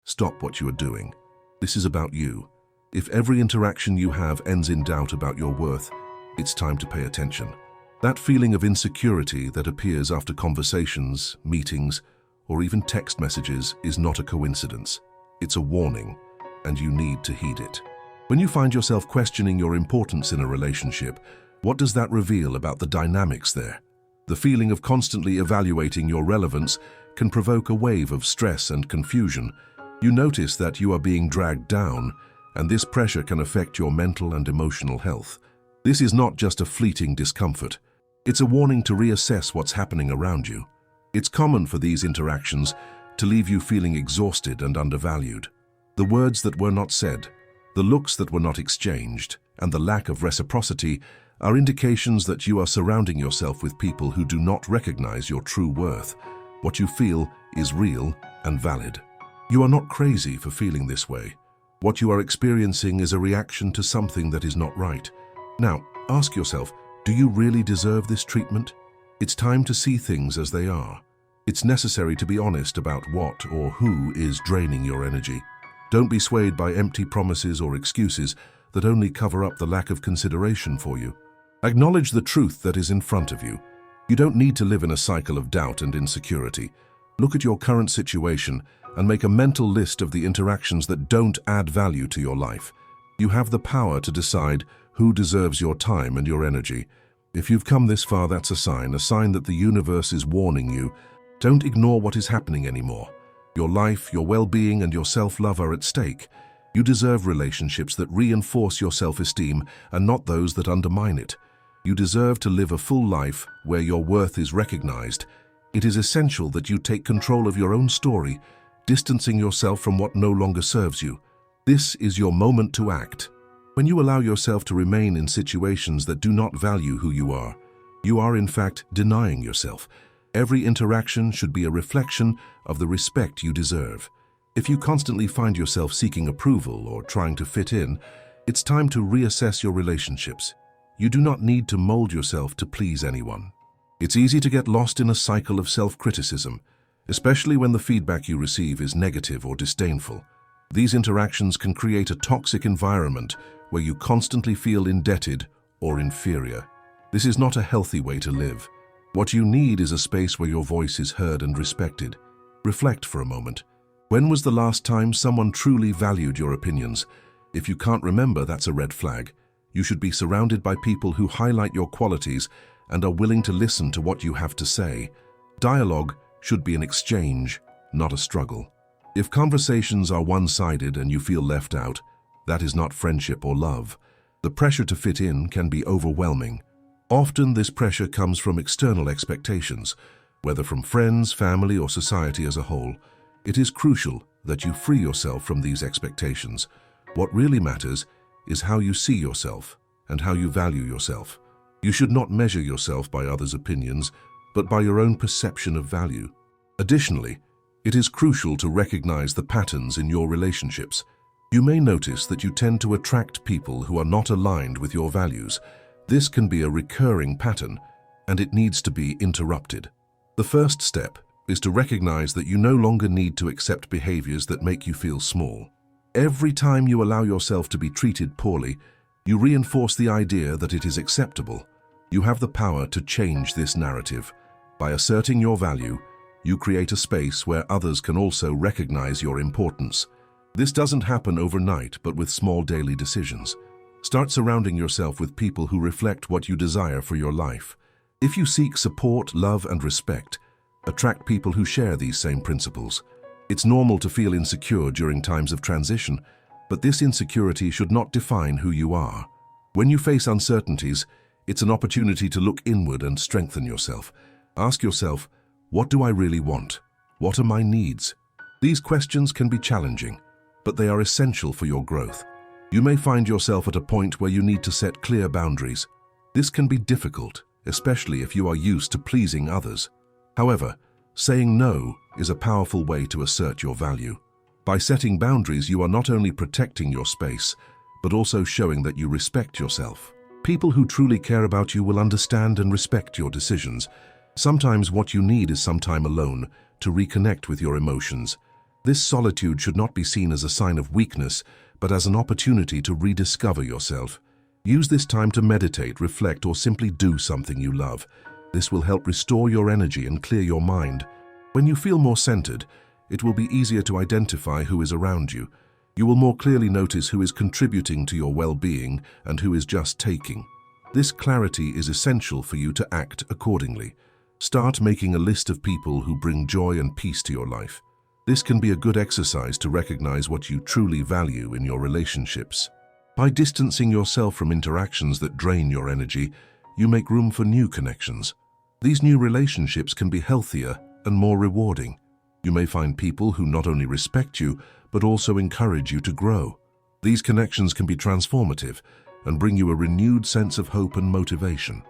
Stop what you are doing. This is about you. If every interaction you have ends in doubt about your worth, it's time to pay attention. That feeling of insecurity that appears after conversations, meetings, or even text messages is not a coincidence. It's a warning, and you need to heed it. When you find yourself questioning your importance in a relationship, what does that reveal about the dynamics there? The feeling of constantly evaluating your relevance can provoke a wave of stress and confusion. You notice that you are being dragged down, and this pressure can affect your mental and emotional health. This is not just a fleeting discomfort. It's a warning to reassess what's happening around you. It's common for these interactions to leave you feeling exhausted and undervalued. The words that were not said, the looks that were not exchanged, and the lack of reciprocity are indications that you are surrounding yourself with people who do not recognize your true worth. What you feel is real and valid. You are not crazy for feeling this way. What you are experiencing is a reaction to something that is not right. Now, ask yourself, do you really deserve this treatment? It's time to see things as they are. It's necessary to be honest about what or who is draining your energy. Don't be swayed by empty promises or excuses that only cover up the lack of consideration for you. Acknowledge the truth that is in front of you. You don't need to live in a cycle of doubt and insecurity. Look at your current situation and make a mental list of the interactions that don't add value to your life. You have the power to decide who deserves your time and your energy. If you've come this far, that's a sign that the universe is warning you. Don't ignore what is happening anymore. Your life, your well-being, and your self-love are at stake. You deserve relationships that reinforce your self-esteem and not those that undermine it. You deserve to live a full life where your worth is recognized. It is essential that you take control of your own story, distancing yourself from what no longer serves you. This is your moment to act. When you allow yourself to remain in situations that do not value who you are in fact denying yourself. Every interaction should be a reflection of the respect you deserve. If you constantly find yourself seeking approval or trying to fit in, it's time to reassess your relationships. You do not need to mold yourself to please anyone. It's easy to get lost in a cycle of self-criticism, especially when the feedback you receive is negative or disdainful. These interactions can create a toxic environment where you constantly feel indebted or inferior. This is not a healthy way to live. What you need is a space where your voice is heard and respected. Reflect for a moment. When was the last time someone truly valued your opinions? If you can't remember, that's a red flag. You should be surrounded by people who highlight your qualities and are willing to listen to what you have to say. Dialogue should be an exchange, not a struggle. If conversations are one-sided and you feel left out, that is not friendship or love. The pressure to fit in can be overwhelming. Often this pressure comes from external expectations, whether from friends, family, or society as a whole. It is crucial that you free yourself from these expectations. What really matters is how you see yourself and how you value yourself. You should not measure yourself by others' opinions, but by your own perception of value. Additionally, it is crucial to recognize the patterns in your relationships. You may notice that you tend to attract people who are not aligned with your values. This can be a recurring pattern, and it needs to be interrupted. The first step is to recognize that you no longer need to accept behaviors that make you feel small. Every time you allow yourself to be treated poorly, you reinforce the idea that it is acceptable. You have the power to change this narrative. By asserting your value, you create a space where others can also recognize your importance. This doesn't happen overnight, but with small daily decisions. Start surrounding yourself with people who reflect what you desire for your life. If you seek support, love, and respect, attract people who share these same principles. It's normal to feel insecure during times of transition, but this insecurity should not define who you are. When you face uncertainties, it's an opportunity to look inward and strengthen yourself. Ask yourself, what do I really want? What are my needs? These questions can be challenging, but they are essential for your growth. You may find yourself at a point where you need to set clear boundaries. This can be difficult, especially if you are used to pleasing others. However, saying no is a powerful way to assert your value. By setting boundaries, you are not only protecting your space, but also showing that you respect yourself. People who truly care about you will understand and respect your decisions. Sometimes what you need is some time alone to reconnect with your emotions. This solitude should not be seen as a sign of weakness, but as an opportunity to rediscover yourself. Use this time to meditate, reflect, or simply do something you love. This will help restore your energy and clear your mind. When you feel more centered, it will be easier to identify who is around you. You will more clearly notice who is contributing to your well-being and who is just taking. This clarity is essential for you to act accordingly. Start making a list of people who bring joy and peace to your life. This can be a good exercise to recognize what you truly value in your relationships. By distancing yourself from interactions that drain your energy, you make room for new connections. These new relationships can be healthier and more rewarding. You may find people who not only respect you, but also encourage you to grow. These connections can be transformative and bring you a renewed sense of hope and motivation.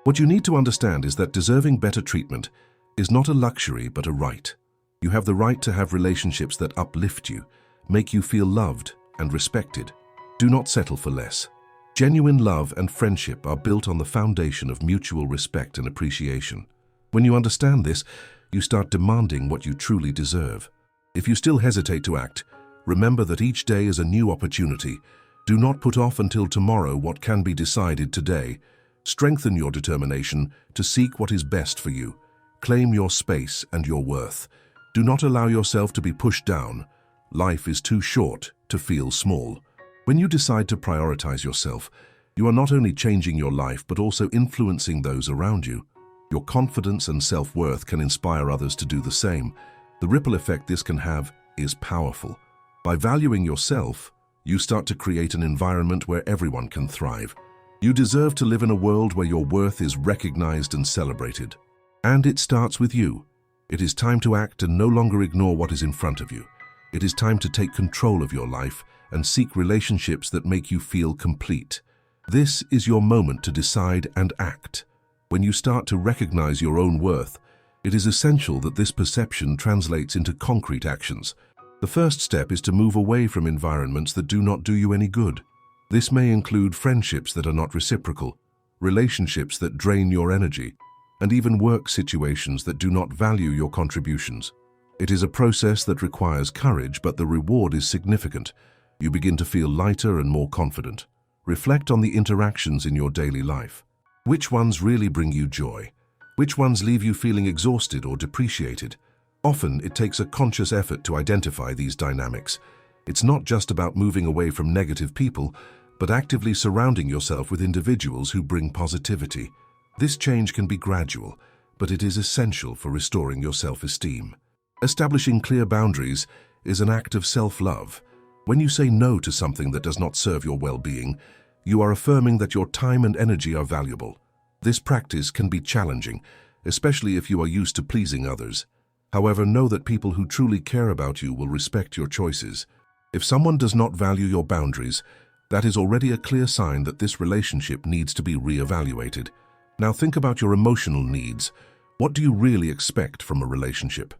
What you need to understand is that deserving better treatment is not a luxury but a right. You have the right to have relationships that uplift you, make you feel loved and respected. Do not settle for less. Genuine love and friendship are built on the foundation of mutual respect and appreciation. When you understand this, you start demanding what you truly deserve. If you still hesitate to act, remember that each day is a new opportunity. Do not put off until tomorrow what can be decided today. Strengthen your determination to seek what is best for you. Claim your space and your worth. Do not allow yourself to be pushed down. Life is too short to feel small. When you decide to prioritize yourself, you are not only changing your life but also influencing those around you. Your confidence and self-worth can inspire others to do the same. The ripple effect this can have is powerful. By valuing yourself, you start to create an environment where everyone can thrive. You deserve to live in a world where your worth is recognized and celebrated. And it starts with you. It is time to act and no longer ignore what is in front of you. It is time to take control of your life and seek relationships that make you feel complete. This is your moment to decide and act. When you start to recognize your own worth, it is essential that this perception translates into concrete actions. The first step is to move away from environments that do not do you any good. This may include friendships that are not reciprocal, relationships that drain your energy, and even work situations that do not value your contributions. It is a process that requires courage, but the reward is significant. You begin to feel lighter and more confident. Reflect on the interactions in your daily life. Which ones really bring you joy? Which ones leave you feeling exhausted or depreciated? Often, it takes a conscious effort to identify these dynamics. It's not just about moving away from negative people, but actively surrounding yourself with individuals who bring positivity. This change can be gradual, but it is essential for restoring your self-esteem. Establishing clear boundaries is an act of self-love. When you say no to something that does not serve your well-being, you are affirming that your time and energy are valuable. This practice can be challenging, especially if you are used to pleasing others. However, know that people who truly care about you will respect your choices. If someone does not value your boundaries, that is already a clear sign that this relationship needs to be re-evaluated. Now think about your emotional needs. What do you really expect from a relationship?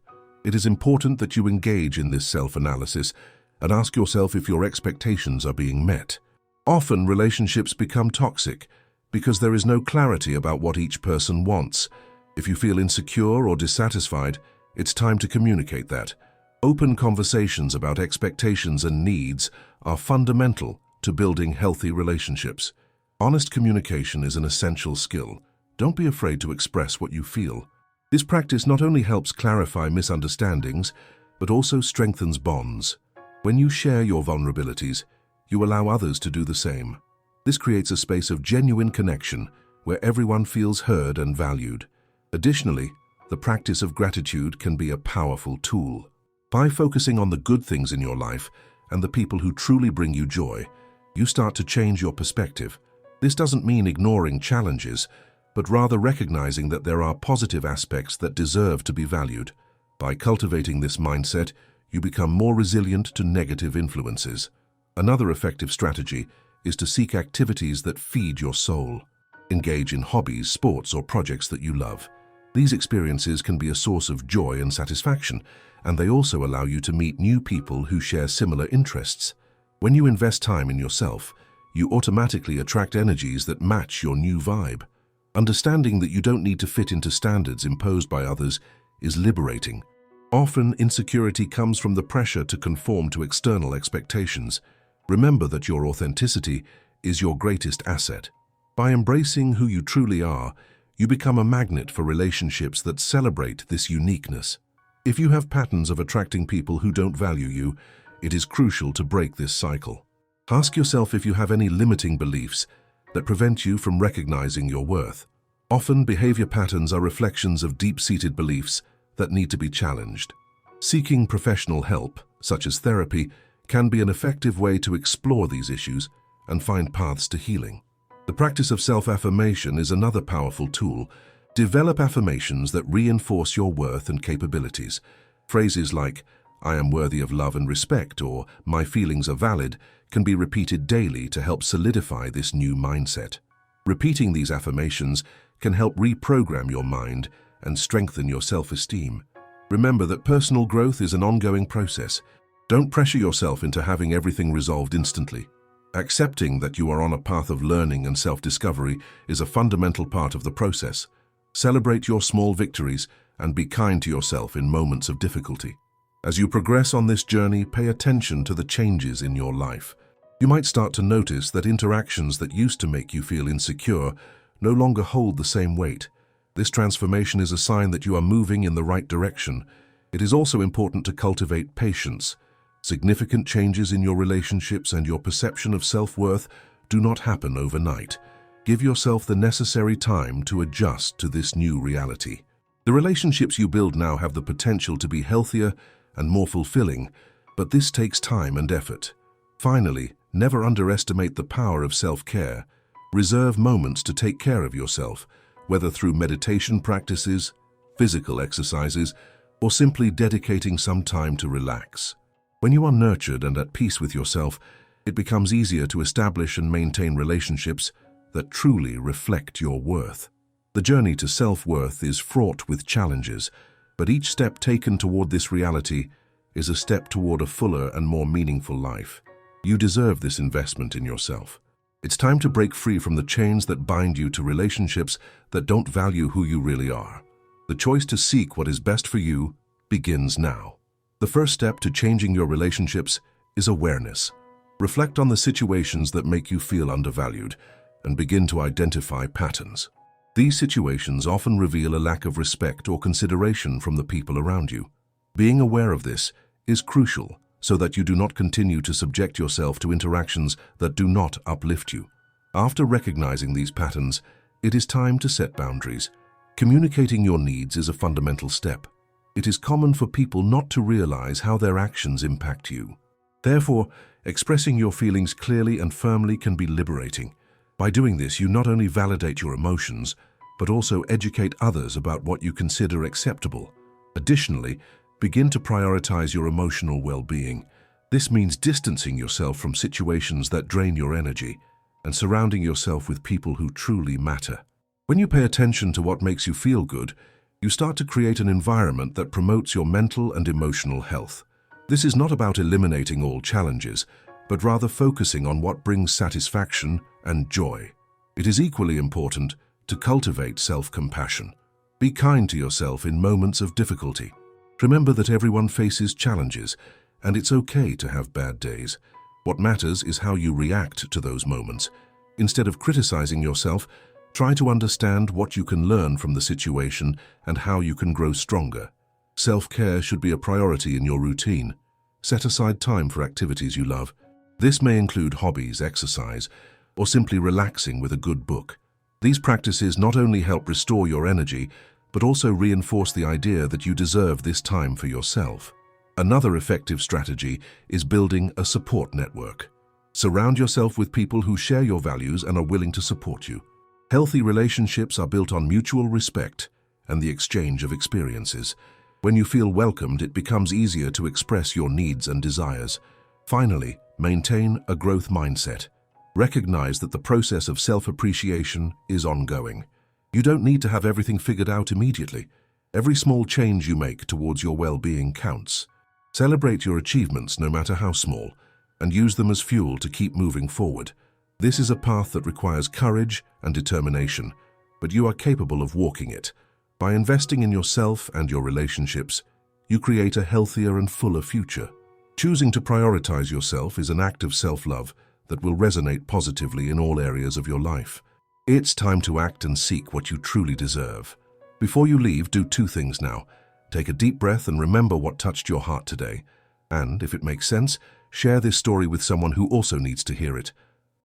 It is important that you engage in this self-analysis and ask yourself if your expectations are being met. Often, relationships become toxic because there is no clarity about what each person wants. If you feel insecure or dissatisfied, it's time to communicate that. Open conversations about expectations and needs are fundamental to building healthy relationships. Honest communication is an essential skill. Don't be afraid to express what you feel. This practice not only helps clarify misunderstandings, but also strengthens bonds. When you share your vulnerabilities, you allow others to do the same. This creates a space of genuine connection where everyone feels heard and valued. Additionally, the practice of gratitude can be a powerful tool. By focusing on the good things in your life and the people who truly bring you joy, you start to change your perspective. This doesn't mean ignoring challenges, but rather recognizing that there are positive aspects that deserve to be valued. By cultivating this mindset, you become more resilient to negative influences. Another effective strategy is to seek activities that feed your soul. Engage in hobbies, sports, or projects that you love. These experiences can be a source of joy and satisfaction, and they also allow you to meet new people who share similar interests. When you invest time in yourself, you automatically attract energies that match your new vibe. Understanding that you don't need to fit into standards imposed by others is liberating. Often, insecurity comes from the pressure to conform to external expectations. Remember that your authenticity is your greatest asset. By embracing who you truly are, you become a magnet for relationships that celebrate this uniqueness. If you have patterns of attracting people who don't value you, it is crucial to break this cycle. Ask yourself if you have any limiting beliefs that prevent you from recognizing your worth. Often, behavior patterns are reflections of deep-seated beliefs that need to be challenged. Seeking professional help, such as therapy, can be an effective way to explore these issues and find paths to healing. The practice of self-affirmation is another powerful tool. Develop affirmations that reinforce your worth and capabilities. Phrases like, "I am worthy of love and respect," or "My feelings are valid," can be repeated daily to help solidify this new mindset. Repeating these affirmations can help reprogram your mind and strengthen your self-esteem. Remember that personal growth is an ongoing process. Don't pressure yourself into having everything resolved instantly. Accepting that you are on a path of learning and self-discovery is a fundamental part of the process. Celebrate your small victories and be kind to yourself in moments of difficulty. As you progress on this journey, pay attention to the changes in your life. You might start to notice that interactions that used to make you feel insecure no longer hold the same weight. This transformation is a sign that you are moving in the right direction. It is also important to cultivate patience. Significant changes in your relationships and your perception of self-worth do not happen overnight. Give yourself the necessary time to adjust to this new reality. The relationships you build now have the potential to be healthier and more fulfilling, but this takes time and effort. Finally, never underestimate the power of self-care. Reserve moments to take care of yourself, whether through meditation practices, physical exercises, or simply dedicating some time to relax. When you are nurtured and at peace with yourself, it becomes easier to establish and maintain relationships that truly reflect your worth. The journey to self-worth is fraught with challenges, but each step taken toward this reality is a step toward a fuller and more meaningful life. You deserve this investment in yourself. It's time to break free from the chains that bind you to relationships that don't value who you really are. The choice to seek what is best for you begins now. The first step to changing your relationships is awareness. Reflect on the situations that make you feel undervalued and begin to identify patterns. These situations often reveal a lack of respect or consideration from the people around you. Being aware of this is crucial so that you do not continue to subject yourself to interactions that do not uplift you. After recognizing these patterns, it is time to set boundaries. Communicating your needs is a fundamental step. It is common for people not to realize how their actions impact you. Therefore, expressing your feelings clearly and firmly can be liberating. By doing this, you not only validate your emotions, but also educate others about what you consider acceptable. Additionally, begin to prioritize your emotional well-being. This means distancing yourself from situations that drain your energy and surrounding yourself with people who truly matter. When you pay attention to what makes you feel good, you start to create an environment that promotes your mental and emotional health. This is not about eliminating all challenges, but rather focusing on what brings satisfaction and joy. It is equally important to cultivate self-compassion. Be kind to yourself in moments of difficulty. Remember that everyone faces challenges, and it's okay to have bad days. What matters is how you react to those moments. Instead of criticizing yourself, try to understand what you can learn from the situation and how you can grow stronger. Self-care should be a priority in your routine. Set aside time for activities you love. This may include hobbies, exercise, or simply relaxing with a good book. These practices not only help restore your energy, but also reinforce the idea that you deserve this time for yourself. Another effective strategy is building a support network. Surround yourself with people who share your values and are willing to support you. Healthy relationships are built on mutual respect and the exchange of experiences. When you feel welcomed, it becomes easier to express your needs and desires. Finally, maintain a growth mindset. Recognize that the process of self-appreciation is ongoing. You don't need to have everything figured out immediately. Every small change you make towards your well-being counts. Celebrate your achievements, no matter how small, and use them as fuel to keep moving forward. This is a path that requires courage and determination, but you are capable of walking it. By investing in yourself and your relationships, you create a healthier and fuller future. Choosing to prioritize yourself is an act of self-love that will resonate positively in all areas of your life. It's time to act and seek what you truly deserve. Before you leave, do two things now. Take a deep breath and remember what touched your heart today. And, if it makes sense, share this story with someone who also needs to hear it.